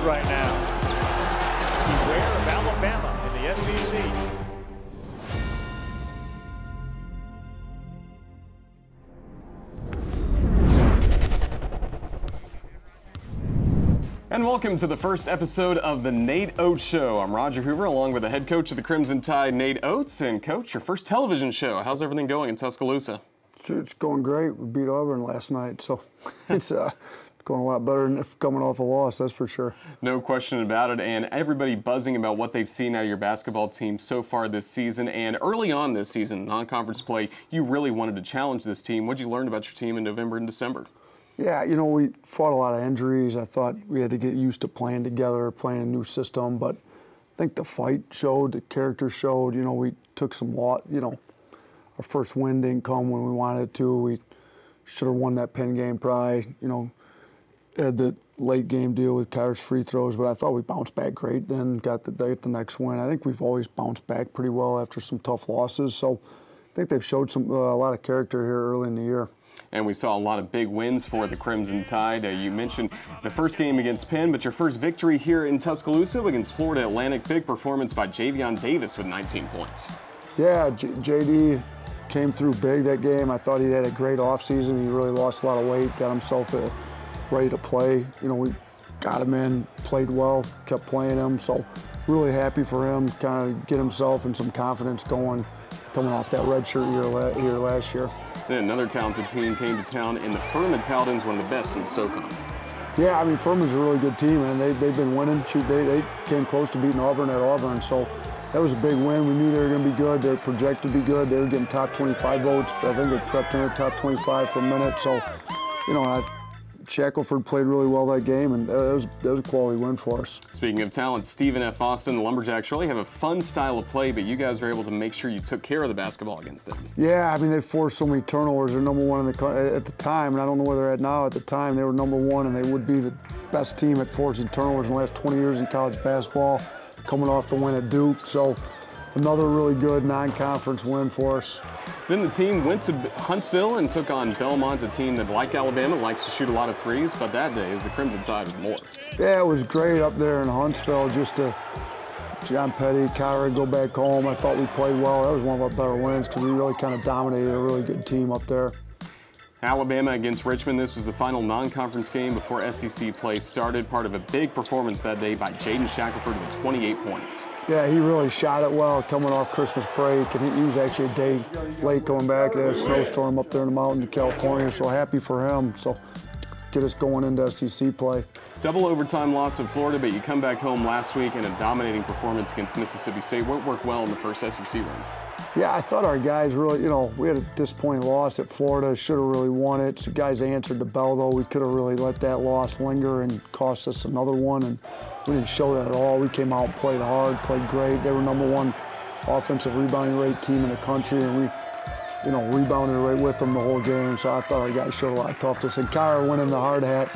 right now. Beware of Alabama in the SEC. And welcome to the first episode of the Nate Oats Show. I'm Roger Hoover, along with the head coach of the Crimson Tide, Nate Oats. And Coach, your first television show. How's everything going in Tuscaloosa? It's going great. We beat Auburn last night, so it's going a lot better than coming off a loss, that's for sure. No question about it, and everybody buzzing about what they've seen out of your basketball team so far this season. And early on this season, non-conference play, you really wanted to challenge this team. What did you learn about your team in November and December? Yeah, you know, we fought a lot of injuries. I thought we had to get used to playing together, playing a new system, but I think the fight showed, the character showed. You know, we took some lot, you know, our first win didn't come when we wanted it to. We should have won that Penn game probably, you know, had the late game deal with Kyler's free throws, but I thought we bounced back great, then got the next win. I think we've always bounced back pretty well after some tough losses, so I think they've showed a lot of character here early in the year. And we saw a lot of big wins for the Crimson Tide. You mentioned the first game against Penn, but your first victory here in Tuscaloosa against Florida Atlantic. Big performance by Javion Davis with 19 points. Yeah, JD came through big that game. I thought he had a great offseason. He really lost a lot of weight, got himself ready to play. You know, we got him in, played well, kept playing him. So really happy for him, kind of get himself and some confidence going, coming off that redshirt year last year. Then another talented team came to town in the Furman Paladins, one of the best in the SoCon. Yeah, I mean, Furman's a really good team, and they've been winning. Shoot, they came close to beating Auburn at Auburn, so that was a big win. We knew they were going to be good. They were projected to be good. They were getting top 25 votes. I think they crept in the top 25 for a minute. So, you know, Shackelford played really well that game, and that was a quality win for us. Speaking of talent, Stephen F. Austin, the Lumberjacks really have a fun style of play, but you guys were able to make sure you took care of the basketball against them. Yeah, I mean, they forced so many turnovers. They're number one at the time, and I don't know where they're at now. At the time, they were number one, and they would be the best team at forcing turnovers in the last 20 years in college basketball, coming off the win at Duke. So another really good non-conference win for us. Then the team went to Huntsville and took on Belmont, a team that, like Alabama, likes to shoot a lot of threes, but that day, as the Crimson Tide was more. Yeah, it was great up there in Huntsville just to John Petty, Kyra go back home. I thought we played well. That was one of our better wins because we really kind of dominated a really good team up there. Alabama against Richmond. This was the final non-conference game before SEC play started. Part of a big performance that day by Jaden Shackelford with 28 points. Yeah, he really shot it well coming off Christmas break, and he was actually a day late coming back. They had a snowstorm up there in the mountains of California, so happy for him. So get us going into SEC play. Double overtime loss of Florida, but you come back home last week in a dominating performance against Mississippi State. What worked well in the first SEC run? Yeah, I thought our guys really, you know, we had a disappointing loss at Florida. Should have really won it. So guys answered the bell, though. We could have really let that loss linger and cost us another one, and we didn't show that at all. We came out and played hard, played great. They were #1 offensive rebounding rate team in the country, and we, you know, rebounded right with them the whole game. So I thought our guys showed a lot of toughness. And Kyra winning the hard hat,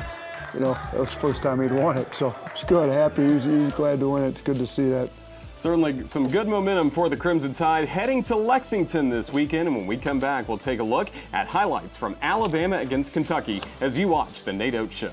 you know, that was the first time he'd won it. So it's good, happy. He was glad to win it. It's good to see that. Certainly some good momentum for the Crimson Tide heading to Lexington this weekend. And when we come back, we'll take a look at highlights from Alabama against Kentucky as you watch the Nate Oats Show.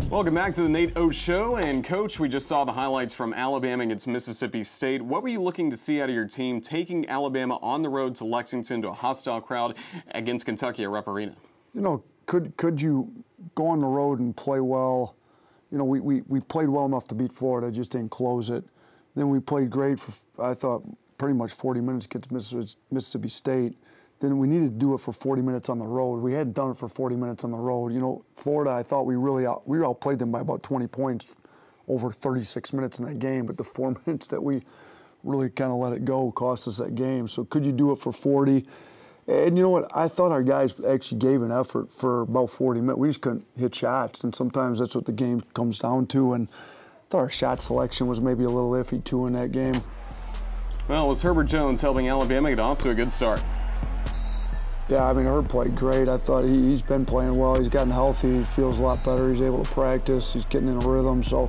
Welcome back to the Nate Oats Show. And Coach, we just saw the highlights from Alabama against Mississippi State. What were you looking to see out of your team taking Alabama on the road to Lexington to a hostile crowd against Kentucky at Rupp Arena? You know, could you go on the road and play well? You know, we played well enough to beat Florida, just didn't close it. Then we played great for, I thought, pretty much 40 minutes against Mississippi State. Then we needed to do it for 40 minutes on the road. We hadn't done it for 40 minutes on the road. You know, Florida, I thought we outplayed them by about 20 points over 36 minutes in that game, but the 4 minutes that we really kind of let it go cost us that game. So could you do it for 40? And you know what? I thought our guys actually gave an effort for about 40 minutes. We just couldn't hit shots, and sometimes that's what the game comes down to. And I thought our shot selection was maybe a little iffy, too, in that game. Well, it was Herbert Jones helping Alabama get off to a good start. Yeah, I mean, Herb played great. I thought he's been playing well. He's gotten healthy. He feels a lot better. He's able to practice. He's getting in a rhythm. So,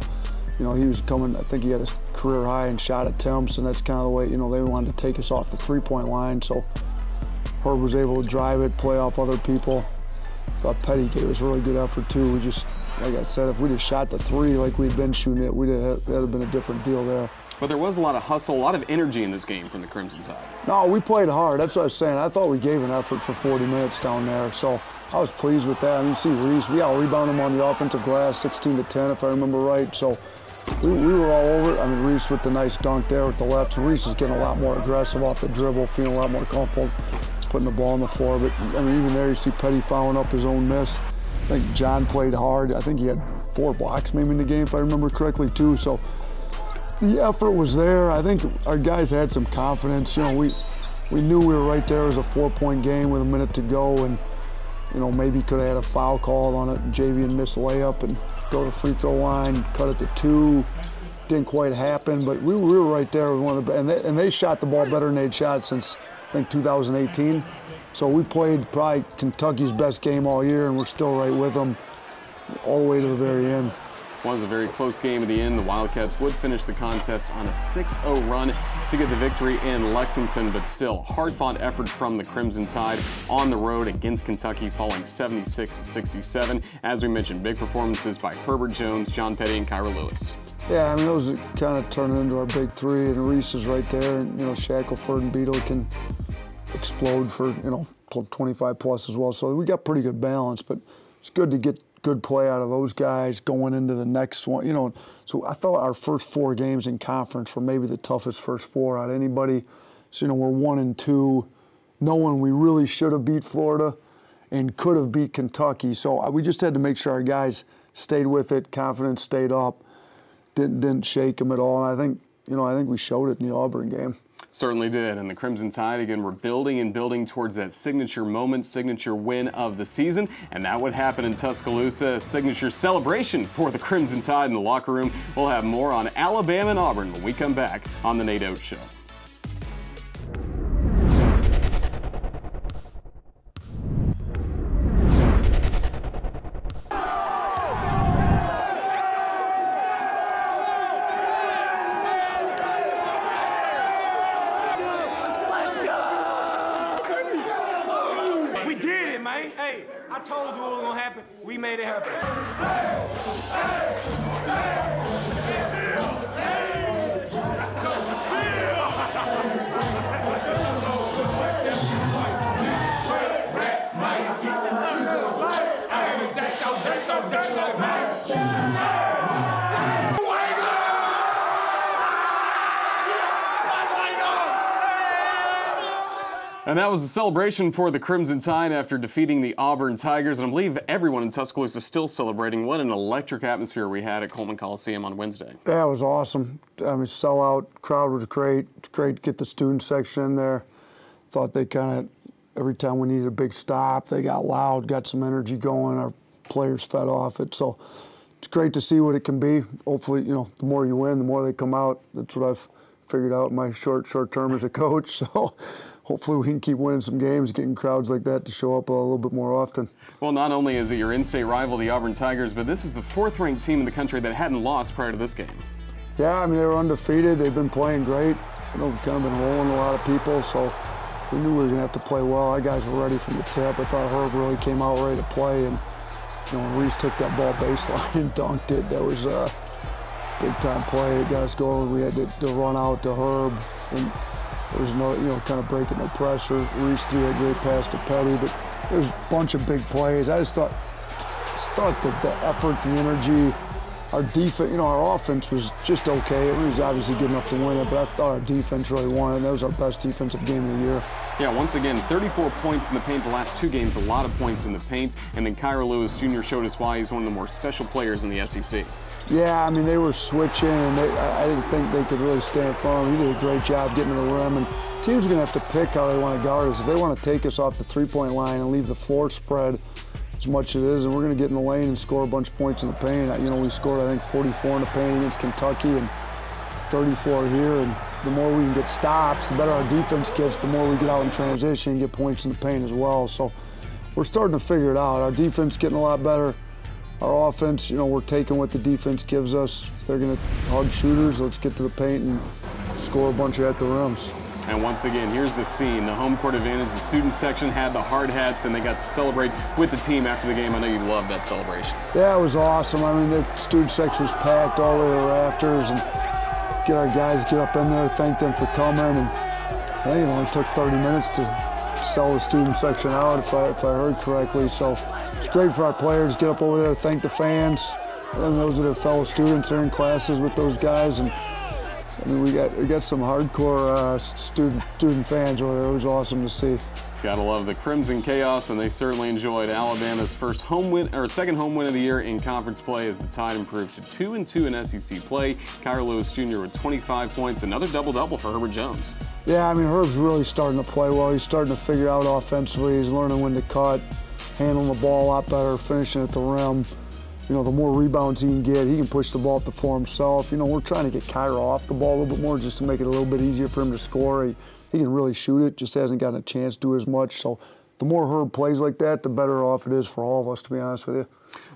You know, he was coming, I think he had a career high in shot attempts, and that's kind of the way, you know, they wanted to take us off the three-point line. So Herb was able to drive it, play off other people. Thought Petty gave us a really good effort too. We just, like I said, if we just shot the three like we'd been shooting it, that'd have been a different deal there. But there was a lot of hustle, a lot of energy in this game from the Crimson Tide. No, we played hard. That's what I was saying. I thought we gave an effort for 40 minutes down there. So I was pleased with that. I mean, you see Reese, we out-rebounded him on the offensive glass, 16-10, if I remember right. So we were all over it. I mean, Reese with the nice dunk there with the left. Reese is getting a lot more aggressive off the dribble, feeling a lot more comfortable putting the ball on the floor. But, I mean, even there you see Petty fouling up his own miss. I think John played hard. I think he had 4 blocks maybe in the game, if I remember correctly, too. So the effort was there. I think our guys had some confidence. You know, we knew we were right there. It was a 4-point game with a minute to go, and, you know, maybe could have had a foul call on it. Javion missed a layup and go to the free throw line, cut it to 2. Didn't quite happen, but we were right there with one of the, and they shot the ball better than they'd shot since, I think, 2018. So we played probably Kentucky's best game all year, and we're still right with them all the way to the very end. It was a very close game at the end. The Wildcats would finish the contest on a 6-0 run to get the victory in Lexington, but still, hard-fought effort from the Crimson Tide on the road against Kentucky, falling 76-67. As we mentioned, big performances by Herbert Jones, John Petty, and Kyra Lewis. Yeah, I mean, those are kind of turning into our big three, and Reese is right there, and, you know, Shackelford and Beadle can explode for, you know, 25 plus as well. So we got pretty good balance, but it's good to get good play out of those guys going into the next one. You know, so I thought our first 4 games in conference were maybe the toughest first 4 out of anybody. So, you know, we're 1-2, knowing we really should have beat Florida and could have beat Kentucky. So we just had to make sure our guys stayed with it, confidence stayed up, didn't shake them at all. And I think, you know, I think we showed it in the Auburn game. Certainly did, and the Crimson Tide, again, we're building and building towards that signature moment, signature win of the season, and that would happen in Tuscaloosa, a signature celebration for the Crimson Tide in the locker room. We'll have more on Alabama and Auburn when we come back on the Nate Oats Show. Hey, I told you what was gonna happen. We made it happen. And that was a celebration for the Crimson Tide after defeating the Auburn Tigers. And I believe everyone in Tuscaloosa is still celebrating. What an electric atmosphere we had at Coleman Coliseum on Wednesday. Yeah, it was awesome. I mean, sellout, crowd was great. It's great to get the student section in there. Thought they kind of, every time we needed a big stop, they got loud, got some energy going. Our players fed off it. So it's great to see what it can be. Hopefully, you know, the more you win, the more they come out. That's what I've figured out in my short term as a coach. So hopefully we can keep winning some games, getting crowds like that to show up a little bit more often. Well, not only is it your in-state rival, the Auburn Tigers, but this is the 4th-ranked team in the country that hadn't lost prior to this game. Yeah, I mean, they were undefeated. They've been playing great. You know, kind of been rolling a lot of people, so we knew we were going to have to play well. Our guys were ready from the tip. I thought Herb really came out ready to play, and, you know, when Reese took that ball baseline and dunked it, that was a big-time play. It got us going. We had to run out to Herb, and there was no, you know, kind of breaking no pressure. Reese threw a great pass to Petty, but there was a bunch of big plays. I just thought that the effort, the energy, our defense, you know, our offense was just okay. It was obviously good enough to win it, but I thought our defense really won it. That was our best defensive game of the year. Yeah, once again, 34 points in the paint the last 2 games, a lot of points in the paint. And then Kyra Lewis Jr. showed us why he's one of the more special players in the SEC. Yeah, I mean, they were switching, and I didn't think they could really stay in front of him. He did a great job getting to the rim, and teams are going to have to pick how they want to guard us. If they want to take us off the three-point line and leave the floor spread as much as it is, and we're going to get in the lane and score a bunch of points in the paint. You know, we scored, I think, 44 in the paint against Kentucky and 34 here, and the more we can get stops, the better our defense gets, the more we get out in transition and get points in the paint as well. So we're starting to figure it out. Our defense getting a lot better. our offense, you know, we're taking what the defense gives us. If they're going to hug shooters, let's get to the paint and score a bunch at the rims. And once again, here's the scene. The home court advantage. The student section had the hard hats, and they got to celebrate with the team after the game. I know you loved that celebration. Yeah, it was awesome. I mean, the student section was packed all the way to the rafters, and get our guys get up in there, thank them for coming. And I think it only took 30 minutes to sell the student section out, if I heard correctly. So it's great for our players. Get up over there, thank the fans, and those are their fellow students. They're in classes with those guys, and I mean, we got some hardcore student fans over there. It was awesome to see. Gotta love the Crimson Chaos, and they certainly enjoyed Alabama's first home win, or second home win of the year in conference play, as the Tide improved to 2-2 in SEC play. Kyra Lewis Jr. with 25 points, another double-double for Herbert Jones. Yeah, I mean, Herb's really starting to play well. He's starting to figure out offensively. He's learning when to cut, handling the ball a lot better, finishing at the rim. You know, the more rebounds he can push the ball up the floor himself. You know, we're trying to get Kyra off the ball a little bit more just to make it a little bit easier for him to score. He can really shoot it, just hasn't gotten a chance to do as much. So the more Herb plays like that, the better off it is for all of us, to be honest with you.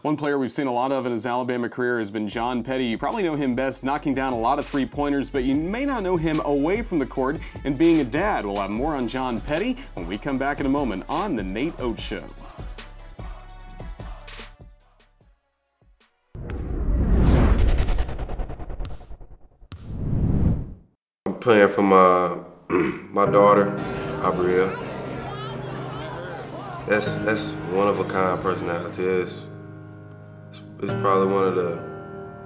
One player we've seen a lot of in his Alabama career has been John Petty. You probably know him best knocking down a lot of three-pointers, but you may not know him away from the court and being a dad. We'll have more on John Petty when we come back in a moment on The Nate Oats Show. I'm playing for my daughter, Aubrey. That's one of a kind personality. It's probably one of the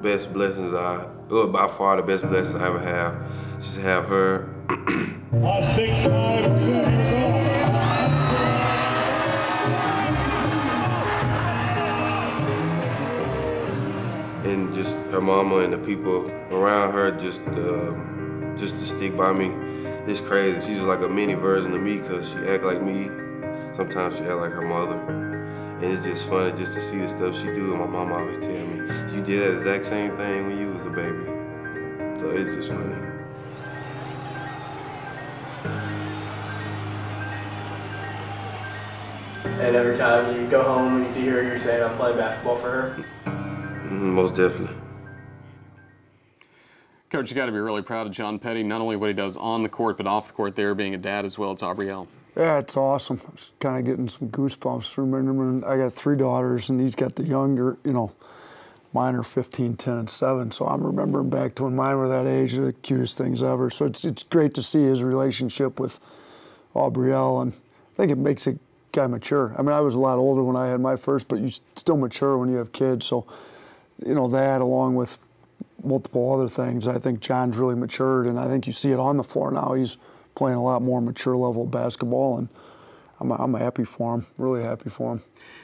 best blessings by far the best blessings I ever have. Just to have her. 6'5", and just her mama and the people around her just to stick by me. It's crazy. She's just like a mini version of me because she act like me. Sometimes she act like her mother. And it's just funny just to see the stuff she do. And my mama always tell me, you did that exact same thing when you was a baby. So it's just funny. And every time you go home and you see her, you're saying, I'm playing basketball for her? Most definitely. Coach, you got to be really proud of John Petty, not only what he does on the court, but off the court there, being a dad as well. It's Aubrielle. Yeah, it's awesome. I was kind of getting some goosebumps. Remember, I got 3 daughters, and he's got the younger, you know, mine are 15, 10, and 7. So I'm remembering back to when mine were that age, they're the cutest things ever. So it's great to see his relationship with Aubrielle, and I think it makes a guy mature. I mean, I was a lot older when I had my first, but you still mature when you have kids. So, you know, that along with multiple other things, I think John's really matured, and I think you see it on the floor now. He's playing a lot more mature level basketball, and I'm happy for him, really happy for him.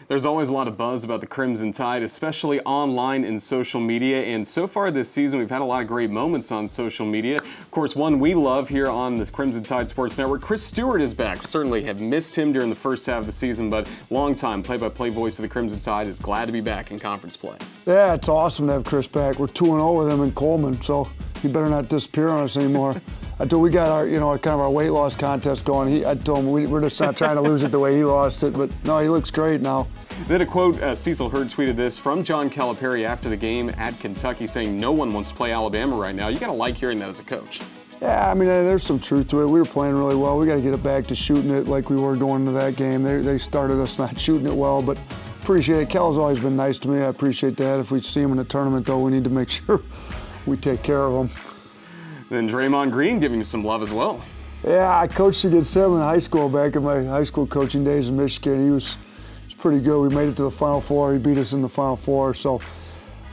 There's always a lot of buzz about the Crimson Tide, especially online and social media, and so far this season we've had a lot of great moments on social media. Of course, one we love here on the Crimson Tide Sports Network, Chris Stewart is back. Certainly have missed him during the first half of the season, but long-time play-by-play voice of the Crimson Tide is glad to be back in conference play. Yeah, it's awesome to have Chris back. We're 2-0 with him in Coleman, so he better not disappear on us anymore. Until we got our, you know, kind of our weight loss contest going, I told him we're just not trying to lose it the way he lost it, but no, he looks great now. Then a quote, Cecil Hurd tweeted this from John Calipari after the game at Kentucky, saying no one wants to play Alabama right now. You got to like hearing that as a coach. Yeah, I mean, there's some truth to it. We were playing really well. We got to get it back to shooting it like we were going into that game. They started us not shooting it well, but appreciate it. Cal's always been nice to me. I appreciate that. If we see him in the tournament, though, we need to make sure we take care of him. Then Draymond Green giving you some love as well. Yeah, I coached against him in high school back in my high school coaching days in Michigan. He was pretty good. We made it to the Final Four. He beat us in the Final Four. So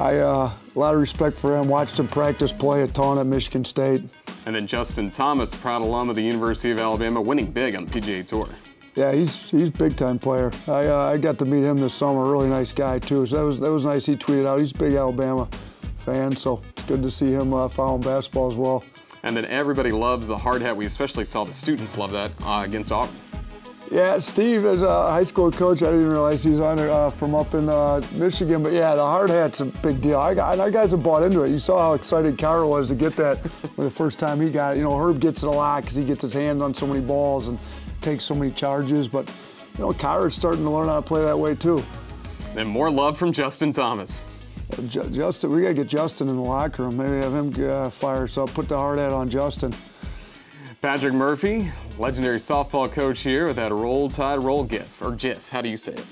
a lot of respect for him. Watched him practice play a ton at Michigan State. And then Justin Thomas, proud alum of the University of Alabama, winning big on the PGA Tour. Yeah, he's a big-time player. I got to meet him this summer. Really nice guy, too. So that was nice. He tweeted out. He's a big Alabama fan, so it's good to see him following basketball as well. And then everybody loves the hard hat. We especially saw the students love that against Auburn. Yeah, Steve is a high school coach. I didn't even realize he's on it from up in Michigan. But yeah, the hard hat's a big deal. Our guys have bought into it. You saw how excited Kyra was to get that the first time he got it. You know, Herb gets it a lot because he gets his hand on so many balls and takes so many charges. But, you know, Kyra's starting to learn how to play that way too. And more love from Justin Thomas. Justin, we got to get Justin in the locker room. Maybe have him fire us up. Put the hard hat on Justin. Patrick Murphy, legendary softball coach here with that Roll Tide Roll GIF, or GIF. How do you say it?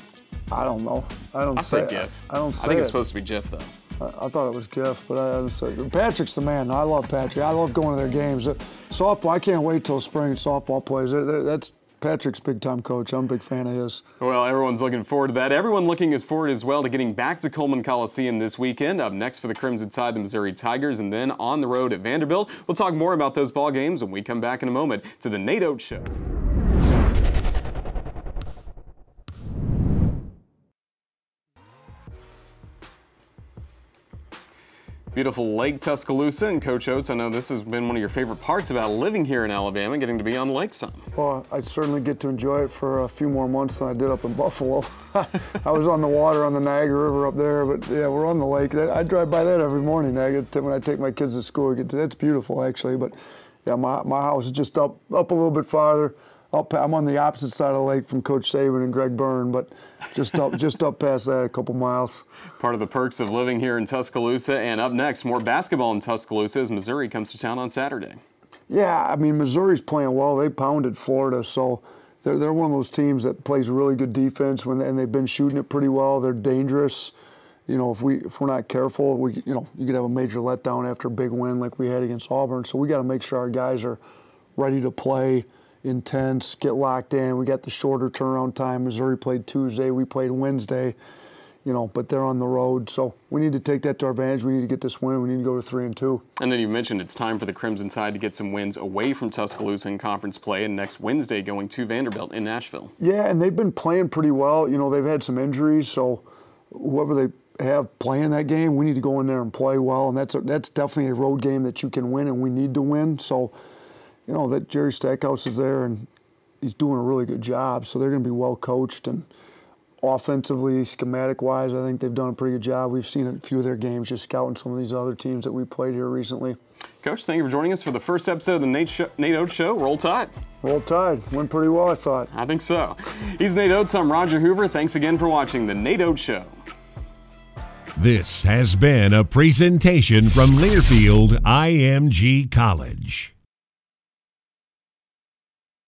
I don't know. I say GIF. I don't say I think it. it's supposed to be GIF, though. I thought it was GIF, but I don't say it. Patrick's the man. I love Patrick. I love going to their games. Softball, I can't wait till spring softball plays. That's Patrick's big-time coach. I'm a big fan of his. Well, everyone's looking forward to that. Everyone looking forward as well to getting back to Coleman Coliseum this weekend. Up next for the Crimson Tide, the Missouri Tigers, and then on the road at Vanderbilt. We'll talk more about those ball games when we come back in a moment to the Nate Oats Show. Beautiful Lake Tuscaloosa, and Coach Oats, I know this has been one of your favorite parts about living here in Alabama, getting to be on the lake some. Well, I certainly get to enjoy it for a few more months than I did up in Buffalo. I was on the water on the Niagara River up there, but yeah, we're on the lake. I drive by that every morning. When I take my kids to school, that's beautiful actually. But yeah, my house is just up a little bit farther. I'm on the opposite side of the lake from Coach Saban and Greg Byrne, but just up past that a couple miles. Part of the perks of living here in Tuscaloosa. And up next, more basketball in Tuscaloosa as Missouri comes to town on Saturday. Yeah, I mean, Missouri's playing well. They pounded Florida, so they're one of those teams that plays really good defense, and they've been shooting it pretty well. They're dangerous. You know, if we're not careful, you could have a major letdown after a big win like we had against Auburn. So we got to make sure our guys are ready to play, intense, get locked in. We got the shorter turnaround time. Missouri played Tuesday, we played Wednesday, but they're on the road. So we need to take that to our advantage. We need to get this win. We need to go to 3-2. And then you mentioned it's time for the Crimson Tide to get some wins away from Tuscaloosa in conference play, and next Wednesday going to Vanderbilt in Nashville. Yeah, and they've been playing pretty well. They've had some injuries, so whoever they have playing that game, we need to go in there and play well, and that's definitely a road game that you can win, and we need to win. So that Jerry Stackhouse is there, and he's doing a really good job. So they're going to be well coached, and offensively, schematic-wise, I think they've done a pretty good job. We've seen a few of their games just scouting some of these other teams that we played here recently. Coach, thank you for joining us for the first episode of the Nate Oats Show. Roll Tide. Roll Tide. Went pretty well, I thought. I think so. He's Nate Oats. I'm Roger Hoover. Thanks again for watching the Nate Oats Show. This has been a presentation from Learfield IMG College.